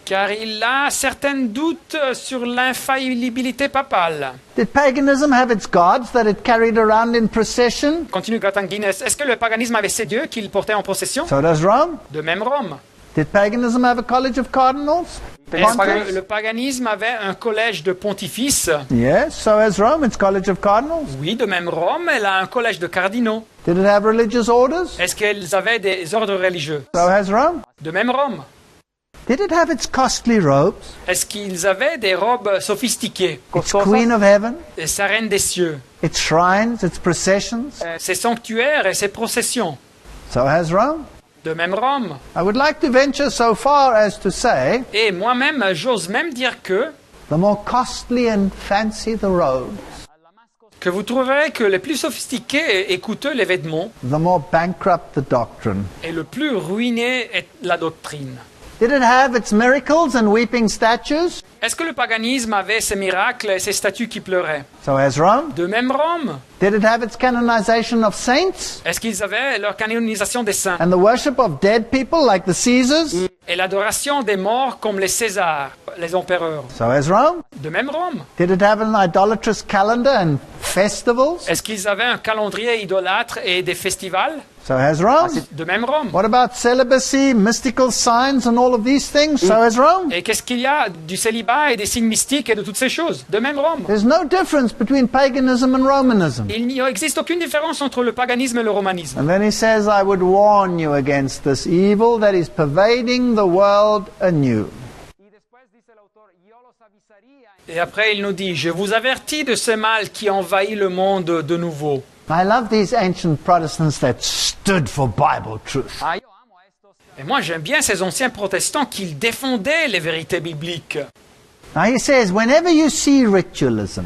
car il a certains doutes sur l'infaillibilité papale. Did paganism have its gods that it carried around in procession? Continue Grattan Guinness. Est-ce que le paganisme avait ses dieux qu'il portait en procession? So does Rome. De même Rome. Did paganism have a college of cardinals? Le paganisme avait un collège de pontifeces. Yes, so has Rome, its college of cardinals. Oui, de même Rome, elle a un collège de cardinaux. Did it have religious orders? Est-ce qu'elles avaient des ordres religieux? So has Rome. De même Rome. Did it have its costly robes? Est-ce qu'ils avaient des robes sophistiquées? Its queen of heaven? Sa reine des cieux. Its shrines, its processions? Ses sanctuaires et ses processions. So has Rome. De même Rome. I would like to venture so far as to say, Et moi-même, j'ose même dire the more costly and fancy the robes, que vous trouverez que les plus sophistiqués et coûteux les vêtements, the more bankrupt the doctrine. et le plus ruiné est la doctrine. Did it have its miracles and weeping statues? Est-ce que le paganisme avait ses miracles et ses statues qui pleuraient? So has Rome. De même Rome. Did it have its canonization of saints? Est-ce qu'ils avaient leur canonisation des saints? And the worship of dead people like the Caesars? Et l'adoration des morts comme les Césars, les empereurs? So has Rome. De même Rome. Did it have an idolatrous calendar and festivals? Est-ce qu'ils avaient un calendrier idolâtre et des festivals? So has Rome. De même Rome. What about celibacy, mystical signs and all of these things? So has Rome. Et qu'est-ce qu'il y a du célibat et des signes mystiques et de toutes ces choses? De même Rome. There's no difference between paganism and Romanism. Il n'existe aucune différence entre le paganisme et le romanisme. And then he says, I would warn you against this evil that is pervading the world anew. Et après il nous dit, je vous avertis de ce mal qui envahit le monde de nouveau. I love these ancient Protestants that stood for Bible truth. Et moi j'aime bien ces anciens protestants qui défendaient les vérités bibliques. Now he says, whenever you see ritualism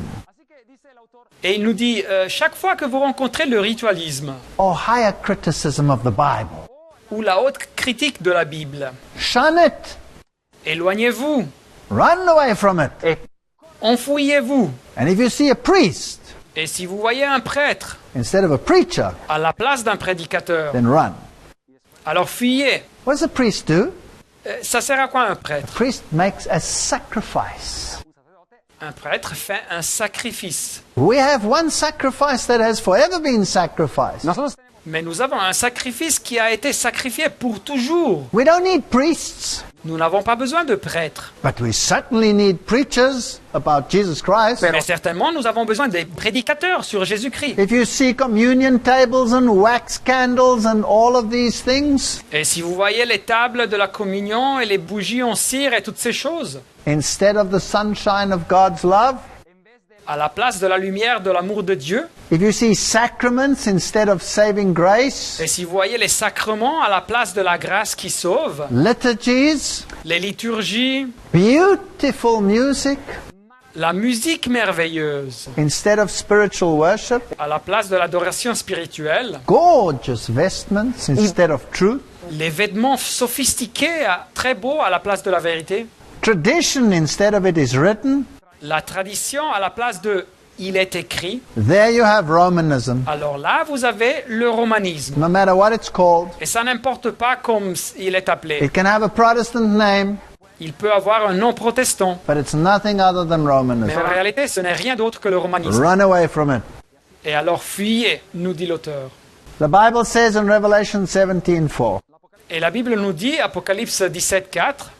Et il nous dit, chaque fois que vous rencontrez le ritualisme or higher criticism of the Bible, ou la haute critique de la Bible, shun it, éloignez-vous, run away from it. enfouillez-vous. And if you see a priest Et si vous voyez un prêtre instead of a preacher, à la place d'un prédicateur, then run. alors fuyez. What does a priest do? Ça sert à quoi un A prêtre? priest makes a sacrifice. Un prêtre fait un sacrifice. We have one sacrifice that has forever been sacrificed. Mais nous avons un sacrifice qui a été sacrifié pour toujours. We don't need priests, Nous n'avons pas besoin de prêtres. but we certainly need preachers about Jesus Christ. Mais certainement, nous avons besoin des prédicateurs sur Jésus-Christ. If you see communion tables and wax candles and all of these things, Et si vous voyez les tables de la communion et les bougies en cire et toutes ces choses, instead of the sunshine of God's love, à la place de la lumière de l'amour de Dieu, if you see sacraments instead of saving grace, et si vous voyez les sacrements à la place de la grâce qui sauve, liturgies, les liturgies, beautiful music la musique merveilleuse, instead of spiritual worship, à la place de l'adoration spirituelle, gorgeous vestments instead of truth, les vêtements sophistiqués, très beaux à la place de la vérité, tradition instead of it is written, la tradition à la place de « il est écrit there you have Romanism, ». Alors là, vous avez le romanisme. no matter what it's called. Et ça n'importe pas comme il est appelé. It can have a Protestant name, Il peut avoir un nom protestant. but it's nothing other than Mais Romanism. en réalité, ce n'est rien d'autre que le romanisme. Run away from it. Et alors fuyez, nous dit l'auteur. The Bible says in Revelation 17:4, Et la Bible nous dit, Apocalypse 17:4,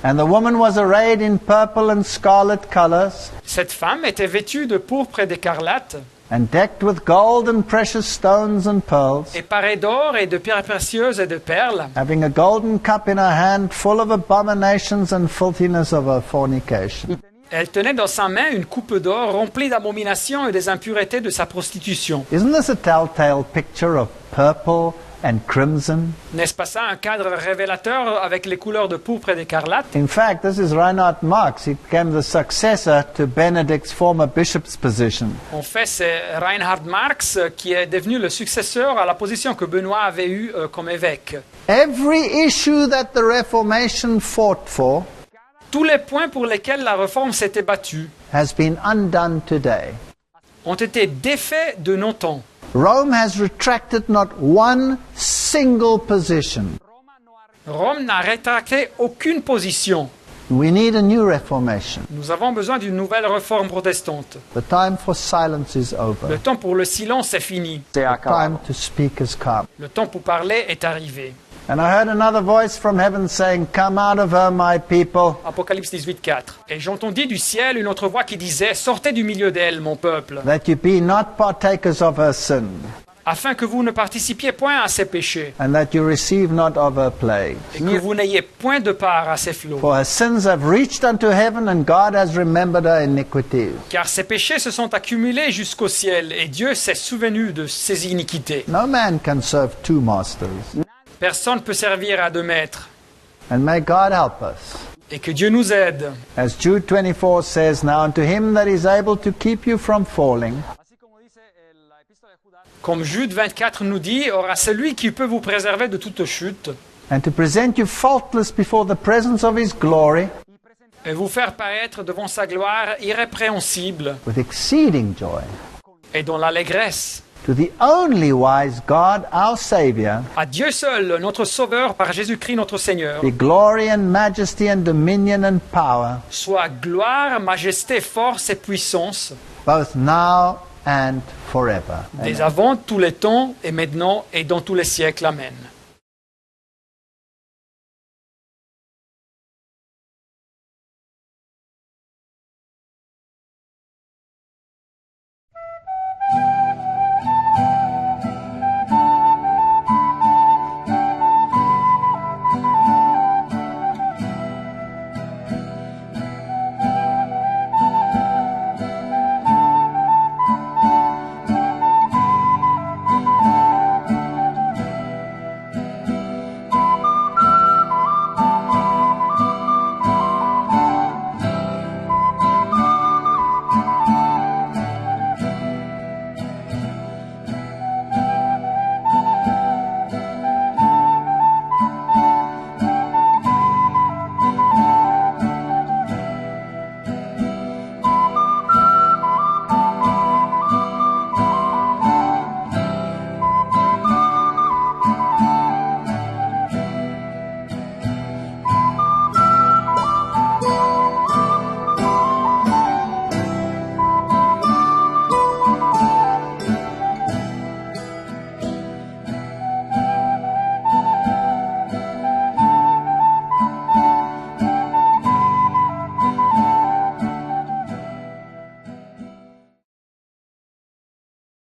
and the woman was arrayed in purple and scarlet colors, cette femme était vêtue de pourpre et d'écarlate, and decked with gold and precious stones and pearls, et parée d'or et de pierres précieuses et de perles, having a golden cup in her hand full of abominations and filthiness of her fornication. Elle tenait dans sa main une coupe d'or remplie d'abominations et des impuretés de sa prostitution. Isn't this a telltale picture of purple and crimson? N'est-ce pas ça un cadre révélateur avec les couleurs de pourpre et d'écarlate? In fact, this is Reinhard Marx. He became the successor to Benedict's former bishop's position. En fait, c'est Reinhard Marx qui est devenu le successeur à la position que Benoît avait eue comme évêque. Every issue that the Reformation fought for Tous les points pour lesquels la réforme s'était battue has been undone today. ont été défaits de nos temps. Rome has retracted not one single position. Rome n'a rétracté aucune position. We need a new reformation. Nous avons besoin d'une nouvelle réforme protestante. The time for silence is over. Le temps pour le silence est fini. The time to speak has come. Le temps pour parler est arrivé. And I heard another voice from heaven saying, "Come out of her, my people." Apocalypse 18:4. Et j'entendis du ciel une autre voix qui disait, sortez du milieu d'elle, mon peuple, That you be not partakers of her sin, afin que vous ne participiez point à ses péchés, and that you receive not of her plagues. et que vous n'ayez point de part à ses flots. For her sins have reached unto heaven, and God has remembered her iniquities. Car ses péchés se sont accumulés jusqu'au ciel, et Dieu s'est souvenu de ses iniquités. No man can serve two masters. Personne ne peut servir à deux maîtres. And may God help us. Et que Dieu nous aide. As Jude 24 says, "Now unto him that is able to keep you from falling, Comme Jude 24 nous dit, aura celui qui peut vous préserver de toute chute, and to present you faultless before the presence of his glory, et vous faire paraître devant sa gloire irrépréhensible, with exceeding joy, et dans l'allégresse. to the only wise God, our Savior, À Dieu seul, notre Sauveur, par Jésus-Christ notre Seigneur, be glory and majesty and dominion and power, soit gloire, majesté, force et puissance, both now and forever." dès avant tous les temps, et maintenant, et dans tous les siècles. Amen.